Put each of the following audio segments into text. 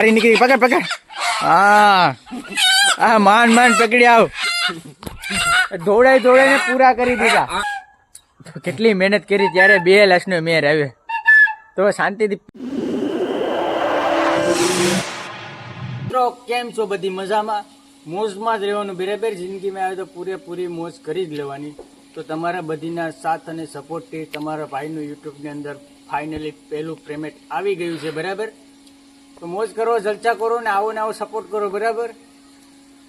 નીકળી પકડ પકડ. હા હા માંડ માંડ પકડી આવ. દોડાઈને પૂરા કરી દીધા. કેટલી મહેનત કરી ત્યારે 2 લાખનો મેર આવ્યો તો શાંતિથી. મિત્રો કેમ છો? બધી મજામાં મોજમાં જ રહેવાનું. બરાબર જિંદગીમાં આવે તો પૂરેપૂરી મોજ કરી જ લેવાની. તો તમારા બધીના સાથ અને સપોર્ટથી તમારા ભાઈનું યુટ્યુબની અંદર ફાઇનલી પહેલું પેમેન્ટ આવી ગયું છે. બરાબર તો મોજ કરો, જલસા કરો ને આવો સપોર્ટ કરો. બરાબર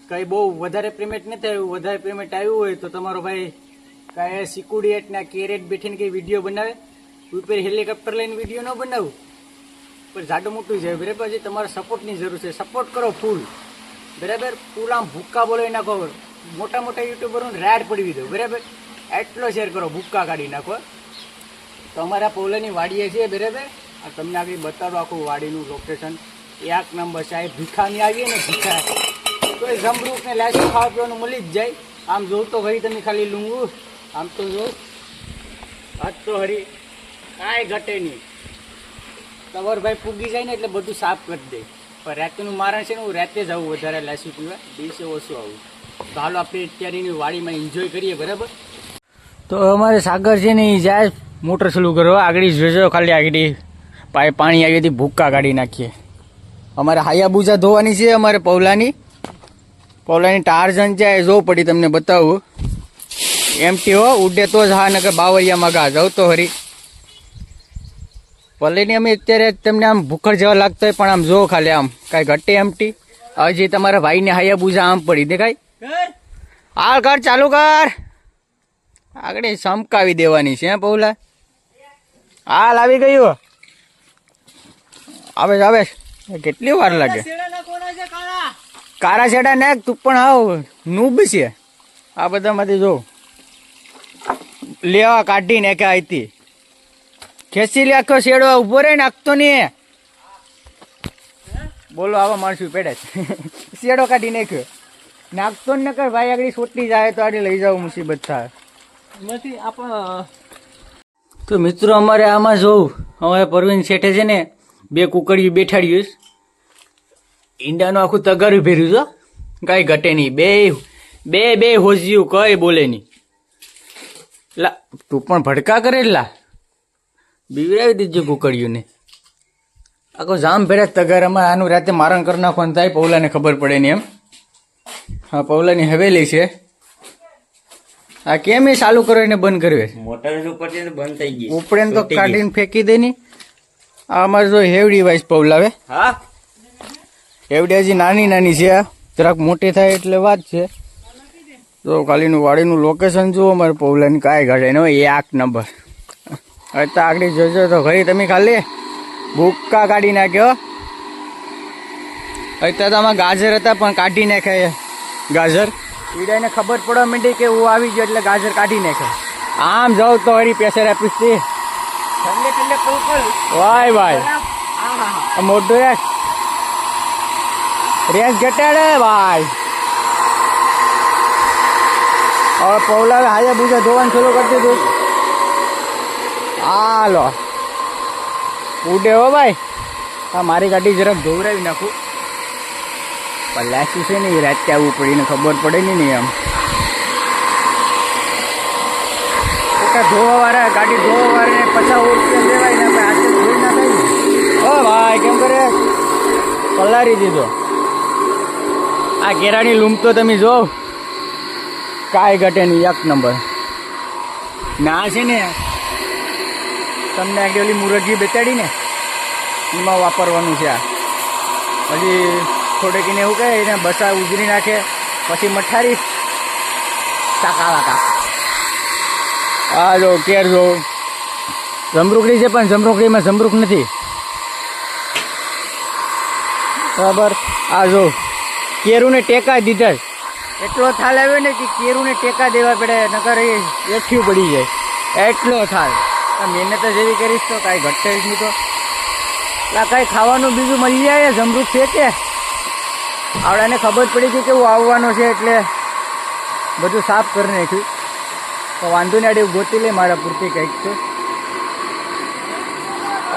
કંઈ બહુ વધારે પેમેન્ટ નથી આવ્યું. વધારે પેમેન્ટ આવ્યું હોય તો તમારો ભાઈ કાંઈ સિક્યુરિટીના કેરેટ બેઠીને કંઈ વિડીયો બનાવે. ઉપર હેલિકોપ્ટર લઈને વિડીયો ન બનાવું પણ જાડું મોટું છે. બરાબર છે તમારા સપોર્ટની જરૂર છે. સપોર્ટ કરો ફૂલ. બરાબર ફૂલ આમ ભૂક્કા બોલાવી નાખો. મોટા મોટા યુટ્યુબરોને રેડ પડવી દો. બરાબર એટલો શેર કરો, ભૂક્કા કાઢી નાખો. તો અમારા પૌલાની વાડીએ છે. બરાબર આ તમને આગળ બતાડો આખું વાડીનું લોકેશન. 1 નંબર છે. ભીખાની આવીએ ને ભીખા તો એ જમરૂખ ને લાસી ખાવા પીવાનું મળી જ જાય. આમ જોઉં તો હરી તમે ખાલી લૂંગું આમ તો જો હાથ તો હરી કાંઈ ઘટે નહીં. તમારો ભાઈ પૂગી જાય ને એટલે બધું સાફ કરી દે. પણ રાતનું મારણ છે ને હું રાતે જ આવું વધારે લાસી પીવા, દિવસે ઓછું આવું. તો હાલો આપણે અત્યારેની વાડીમાં એન્જોય કરીએ. બરાબર તો અમારે સાગર છે ને એ જાય મોટર ચાલુ કરવા. આગળ જોજો ખાલી આગળ પાણી આવી હતી ભૂક્કા કાઢી નાખીએ. અમારે હાયાબુજા ધોવાની છે. અમારે પૌલાની ટારજન છે જો પડી તમને બતાવું. એમટી હો ઉડે તો જ. હા નકર બાવરિયામાં ગા જાવ તો હરી પલ્લીની અમે અત્યારે તમને આમ ભૂખડ જેવા લાગતો હોય પણ આમ જો ખાલી આમ કાંઈ ઘટે એમટી. હજી તમારા ભાઈને હાયાબુજા આમ પડી દેખાય. હાલ કર ચાલુ કર. આગળ સમકાવી દેવાની છે પૌલા. હાલ આવી ગયું. આવે કેટલી વાર લાગે. કારા છેડા નાખ તું પણ આવ નૂબ છે આ બધામાંથી. જો લેવા કાઢી નાખ્યા હતી. ખેંચી લે આખો શેડો ઉભો રહે નાખતો નહીં. બોલો આવા માણસો પેડે શેડો કાઢી નાખ્યો. નાખતો ને કર ભાઈ આગળ સોટી જાય તો આડી લઈ જાવ મુસીબત થાય. તો મિત્રો અમારે આમાં જોઉં અમારે પરવીન શેઠે છે ને 2 કુકડીયું બેઠાડ્યું. ઈંડાનું આખું તગારું ભેર્યું છો. કાંઈ ઘટે નહીં. બે હોજ્યું કઈ બોલે નહીં. લા તું પણ ભડકા કરે લા બીવરાવી દીધું કુકડીયું ને. આખો જામ ભેરા તગારામાં. આનું રાતે મારણ કરી નાખવાનું થાય. પૌલાને ખબર પડે નહીં એમ. હા પૌલાની હવેલી છે. આ કેમ એ ચાલુ કરો એને બંધ કરવે. મોટર ઉપર બંધ થઈ ગઈ. ઉપડે તો કાઢીને ફેંકી દે ની. આ અમારે જો હેવડી વાઇસ પૌલાવે. હા હેવડી હજી નાની છે. જરાક મોટી થાય એટલે વાત છે. જો ખાલીનું વાડીનું લોકેશન જુઓ અમારે પૌલાની કાંઈ ઘટે ને 1 નંબર. હવે તો આગળ જોજો તો ઘરે તમે ખાલી ભૂક્કા કાઢી નાખ્યો. અત્યારે તો આમાં ગાજર હતા પણ કાઢી નાખ્યા. ગાજર ઈડાને ખબર પડવા માંડી કે હું આવી ગયો એટલે ગાજર કાઢી નાખે. આમ જાઉં તો હરી પેસર આપીશ તે વાય ભાઈ મોટો રેસ ઘટાડે ભાઈ. હવે પૌલા હાયાબુજા ધોવાનું શરૂ કરી દીધું. હાલો ઉડે હો ભાઈ. હા મારી ગાડી જરાક ધોવરાવી નાખું. પલાસી છે ને એ રાતે આવવું પડીને ખબર પડે નહીં એમ. ધોવાવાળા ગાડી ધોવાવાળાને 50 રૂપિયા દેવાય ને આપણે હાથે ધોઈ ના થાય. ઓ ભાઈ કેમ કરે પલારી દીધો. આ કેરાની લૂમ તો તમે જો કાંઈ ઘટે નહીં 1 નંબર. ના છે ને તમને આગળ મુરગી બેસાડી ને એમાં વાપરવાનું છે. આ પછી થોડેક એને એવું કહે એને બસા ઉજરી નાખે પછી મઠારી ચાકા. આ જો કેર જો જમરૂકડી છે પણ જમરૂકડીમાં જમરૂક નથી. બરાબર આ જો કેરુને ટેકા દીધા. એટલો થાલ આવ્યો ને કે કેરુને ટેકા દેવા પડે નકર એ એઠ્યું પડી જાય. એટલો થાલ. મહેનત જ એવી કરીશ તો કાંઈ ઘટે જ નહીં. તો કાંઈ ખાવાનું બીજું મળી જાય. જમરૂક છે કે આવડાને ખબર પડી ગઈ કે હું આવવાનો છે એટલે બધું સાફ કરી નાખ્યું. તો વાંધો નહીં આડે ગોતી લે મારા પૂરતી કંઈક તો.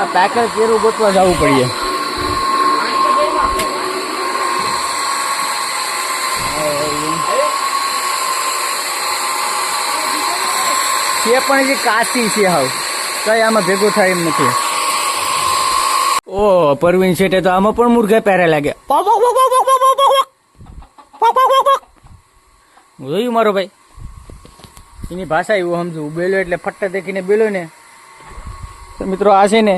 આ પેકર કેરું ગોતવા જવું પડીએ. છે પણ હજી કાચી છે હાવ, કઈ આમાં ભેગું થાય એમ નથી. ઓ પરવીન શેઠે તો આમાં પણ મુર્ગા પહેરે લાગે. જોયું મારો ભાઈ, એની ભાષા એવું સમજુ, બેલો એટલે ફટ્ટા દેખીને બેલો ને. તો મિત્રો આ છે ને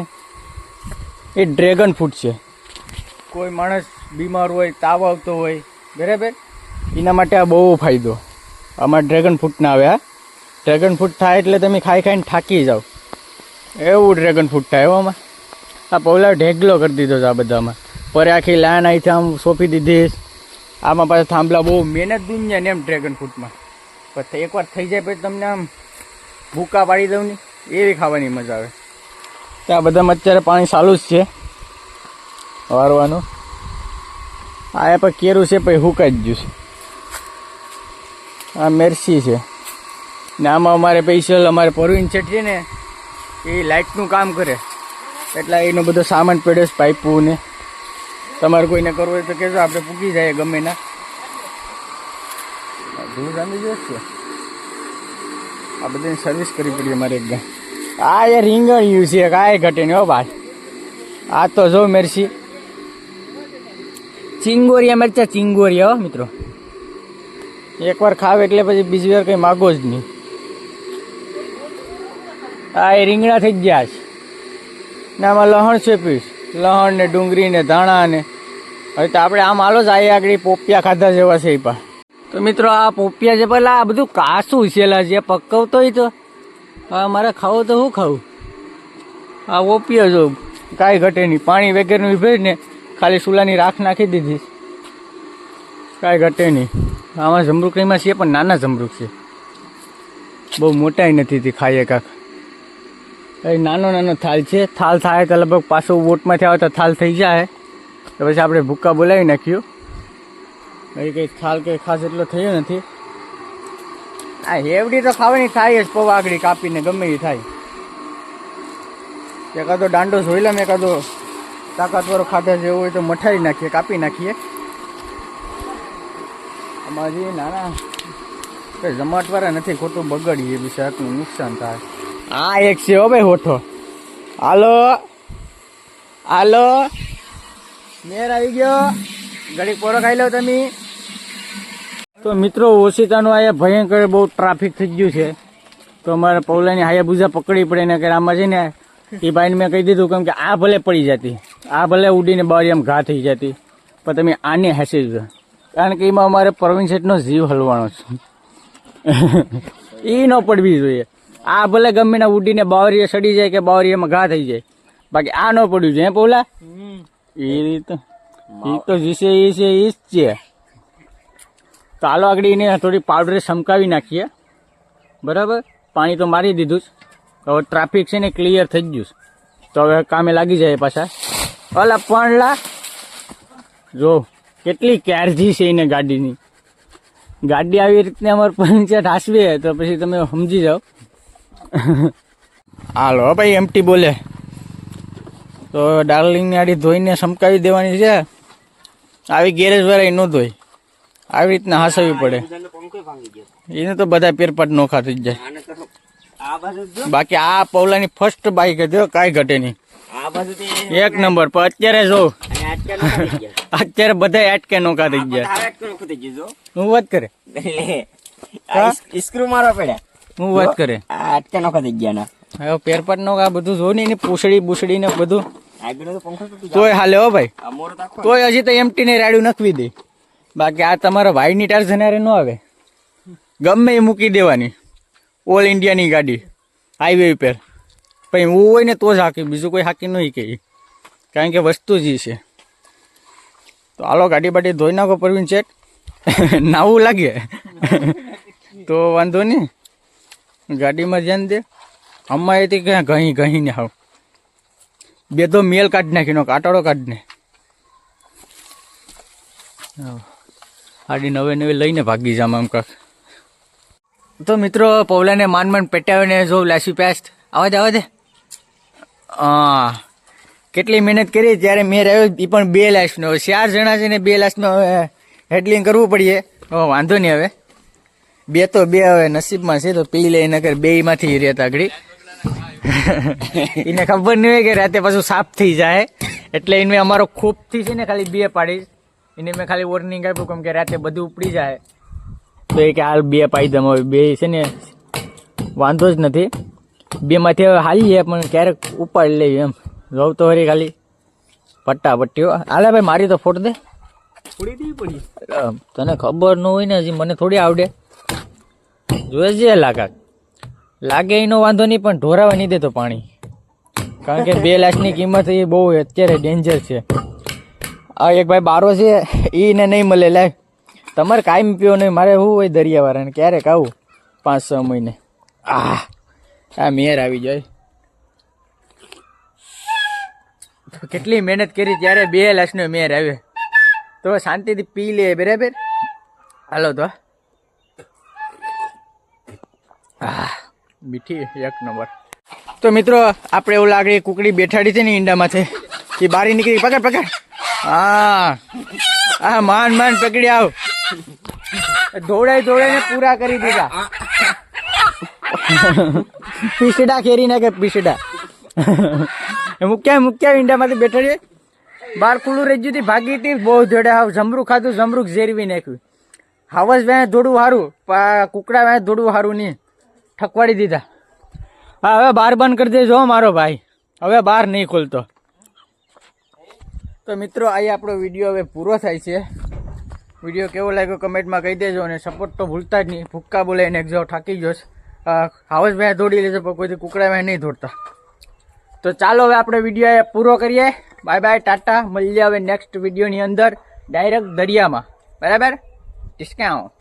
એ ડ્રેગન ફ્રૂટ છે. કોઈ માણસ બીમાર હોય, તાવ આવતો હોય, બરાબર, એના માટે આ બહુ ફાયદો. આમાં ડ્રેગન ફ્રૂટ ના આવે. હા, ડ્રેગન ફ્રૂટ થાય એટલે તમે ખાઈ ખાઈને થાકી જાઓ, એવું ડ્રેગન ફ્રૂટ થાય આમાં. આ પૌલા ઢેગલો કરી દીધો છે આ બધામાં. પર આખી લાઈન અહીંથી આમ સોંપી દીધી. આમાં પાછા થાંભલા બહુ મહેનત દુનિયા ને એમ ડ્રેગન ફ્રૂટમાં. પછી એકવાર થઈ જાય પછી તમને આમ ભૂકા પાડી દઉં ને એવી ખાવાની મજા આવે. તો આ બધામાં અત્યારે પાણી ચાલુ જ છે વારવાનું. આ પણ કેરું છે પછી હુકાઈ જ ગયું છે. આ મેરસી છે ને આમાં અમારે સ્પેશિયલ અમારે પરવીન શેઠ છે ને એ લાઇટનું કામ કરે, એટલે એનો બધો સામાન પડ્યો છે, પાઇપું ને. તમારે કોઈને કરવું હોય તો કહેજો, આપણે પૂકી જાય ગમે ના. ધૂળ રાંધી જ છે. આ બધાની સર્વિસ કરવી પડી અમારે એક ગાય. આ યાર રીંગણિયું છે, કાંઈ ઘટે નહીં હો ભાઈ. આ તો જો મેરસી ચિંગોરિયા મરચા, ચિંગોરિયા હો મિત્રો. એકવાર ખાવ એટલે પછી બીજી વાર કંઈ માગો જ નહીં. આ એ રીંગણા થઈ ગયા છે ને આમાં લહણ છે પીસ, લહણ ને ડુંગળી ને ધાણા ને. હવે તો આપણે આમ હાલો જ આ આગળ પોપિયા ખાધા જેવા છે એ પા. તો મિત્રો આ પોપિયા છે પેલા આ બધું કાસું છેલા જે પકવતો હોય તો હા મારે ખાવું તો શું ખાવું. આ પોપિયા જો કાંઈ ઘટે નહીં, પાણી વગેરેનું ભેજ ને ખાલી સુલાની રાખ નાખી દીધી, કાંઈ ઘટે નહીં. આમાં જમરૂકણીમાં છે પણ નાના જમરૂક છે, બહુ મોટાઈ નથી થી ખાઈએ કાંક. એ નાનો નાનો થાલ છે. થાલ થાય તો લગભગ પાછું બોટમાંથી આવે તો થાલ થઈ જાય તો પછી આપણે ભૂક્કા બોલાવી નાખ્યું. એ કંઈ થાલ કંઈ ખાસ એટલો થયો નથી. આ હેવડી તો ખાવાની થાય જ, પૌવા આગળ કાપીને ગમે એ થાય. એકાદો દાંડો જોઈ લમ, એકાદો તાકાતવાળો ખાધા જેવો હોય તો મઠાઈ નાખીએ, કાપી નાખીએ. આમાં હજી નાના કંઈ જમાટવાળા નથી, ખોટું બગડીએ બી શાકનું નુકસાન થાય. આ એક છે હો ભાઈ હોઠો. હાલો હાલો, મેર આવી ગયો, ઘડીક પોરો ખાઈ લો તમે. તો મિત્રો ઓશિતાનું અહીંયા ભયંકર બહુ ટ્રાફિક થઈ ગયું છે, તો અમારે પૌલાની હાયાબુઝા પકડી પડે ને કે આમાં છે ને એ ભાઈને મેં કહી દીધું કેમ કે આ ભલે પડી જતી, આ ભલે ઉડીને બારી આમ ઘા થઈ જતી, પણ તમે આને હસી જ, કારણ કે એમાં અમારે પરવીન શેઠનો જીવ હલવાનો છે. એ ન પડવી જોઈએ. આ ભલે ગમે ના ઉડીને બાવરીએ સડી જાય કે બાવરીએમાં ઘા થઈ જાય, બાકી આ ન પડ્યું છે. હે પૌલા એ રીતે એ તો જીસે એ છે એ જ છે. તો હાલો આગળ એને થોડી પાવડર સમકાવી નાખીએ, બરાબર. પાણી તો મારી દીધું જ, હવે ટ્રાફિક છે ને ક્લિયર થઈ ગયું તો હવે કામે લાગી જાય પાછા. ઓલા પણ લા જો કેટલી કાળજી છે એને ગાડીની. ગાડી આવી રીતને અમારે પંચાયત હાસવે તો પછી તમે સમજી જાઓ. હાલો ભાઈ એમટી બોલે તો ડાર્લિંગની આડી ધોઈને સમકાવી દેવાની છે. આવી ગેરેજ વાળા ન ધોઈ, આવી રીતના હાસવી પડે. એને તો બધા પેરપાટ નોખા થઈ જાય. બાકી આ પૌલાની ફર્સ્ટ બાઈક હતી, કાંઈ ઘટે નહીં, એક નંબર. પણ અત્યારે જો અત્યારે બધા આટકે નોખા થઈ ગયા. હું વાત કરે સ્ક્રૂ મારવા પડ્યા, હું વાત કરે આટકા નોખા થઈ ગયા ના. હવે પેરપાટ નો આ બધું જો ને પૂછડી બુસડી ને બધું તોય હાલે હો ભાઈ. તોય હજી તો એમટી ને રાડ્યું નખવી દે. બાકી આ તમારા ભાઈની ટાર જનારે ન આવે, ગમે એ મૂકી દેવાની. ઓલ ઇન્ડિયાની ગાડી હાઈવે પર પછી હું હોય ને તો જ હાકી, બીજું કોઈ હાકી નહીં કે, કારણ કે વસ્તુ જ છે. તો હાલો ગાડી બાડી ધોઈ નાખો પરવીન શેઠ. નાવું લાગે તો વાંધો નહીં, ગાડીમાં ધ્યાન દે. અમારે એથી ક્યાં ઘહી ઘહીને હાવ બે તો મેલ કાઢી નાખીનો, કાટાડો કાઢીને આડી નવે નવે લઈને ભાગી જામ આમ કાક. તો મિત્રો પૌલાને માંડ પેટાવીને જો લાસી પેસ્ટ આવા દે. હા કેટલી મહેનત કરી ત્યારે મેર આવ્યો, એ પણ 2 લાખનો. 4 જણા છે ને 2 લાખનો હેડલિંગ કરવું પડીએ. વાંધો નહીં, હવે બે તો બે હવે નસીબમાં છે તો પી લે નકર બે માંથી રહેતા ઘડી એને ખબર નહીં હોય કે રાતે પાછું સાફ થઈ જાય એટલે એને અમારો ખોપ થી છે ને ખાલી બે પાડીશ એને મેં ખાલી વોર્નિંગ આપ્યું કેમ કે રાતે બધું ઉપડી જાય તો એ કે હાલ બે પાઈ દમ હવે બે છે ને વાંધો જ નથી બે માંથી હવે હાલી જાય પણ ક્યારેક ઉપાડી લઈએ એમ જોઉં તો હરી ખાલી પટ્ટાપટ્ટીઓ હાલે ભાઈ મારી તો ફોટ દે તને ખબર ન હોય ને હજી મને થોડી આવડે જોઈ લાગે એનો વાંધો નહીં પણ ઢોરાવા નહીં દેતો પાણી કારણ કે 2 લાખની કિંમત એ બહુ અત્યારે ડેન્જર છે આ એક ભાઈ બારો છે એને નહીં મળે લાય તમારે કાયમ પીવો નહીં મારે શું હોય દરિયાવાળાને ક્યારેક આવું 5-6 મહિને આ મેર આવી જાય કેટલી મહેનત કરી ત્યારે 2 લાખનો મેર આવ્યો તો શાંતિથી પી લે બરાબર હાલો તો મીઠી એક નંબર તો મિત્રો આપણે એવું લાગે કુકડી બેઠાડી છે ને ઈંડામાંથી એ બારી નીકળી પકડ હા માન પકડી આવ દોડાઈને પૂરા કરી દીધા પીસડા ખેરી નાખે પીસડા મૂક્યા ઈંડામાંથી બેઠાડી બાર ખુલ્લું રહી ગયું ભાગી હતી બહુ જોડે હાવ જમરૂક ખાધું જમરૂક ઝેરવી નાખ્યું હાવસ વેં થોડું સારું કુકડા વેં થોડું સારું નહીં ઠકવાડી દીધા હા હવે બાર બંધ કરી દેજો મારો ભાઈ હવે બાર નહીં ખોલતો તો મિત્રો અહીં આપણો વિડીયો હવે પૂરો થાય છે વિડીયો કેવો લાગ્યો કમેન્ટમાં કહી દેજો અને સપોર્ટ તો ભૂલતા જ નહીં ભૂક્કા બોલાવીને એક જાવ થાકી ગયો હાવસ વેં દોડી લેજો પણ કોઈથી કુકડા વેં નહીં દોડતા તો ચાલો હવે આપણે વિડીયો પૂરો કરીએ બાય બાય ટાટા મળીએ હવે નેક્સ્ટ વિડીયોની અંદર ડાયરેક્ટ દરિયામાં બરાબર ડિસ્કાઉન્ટ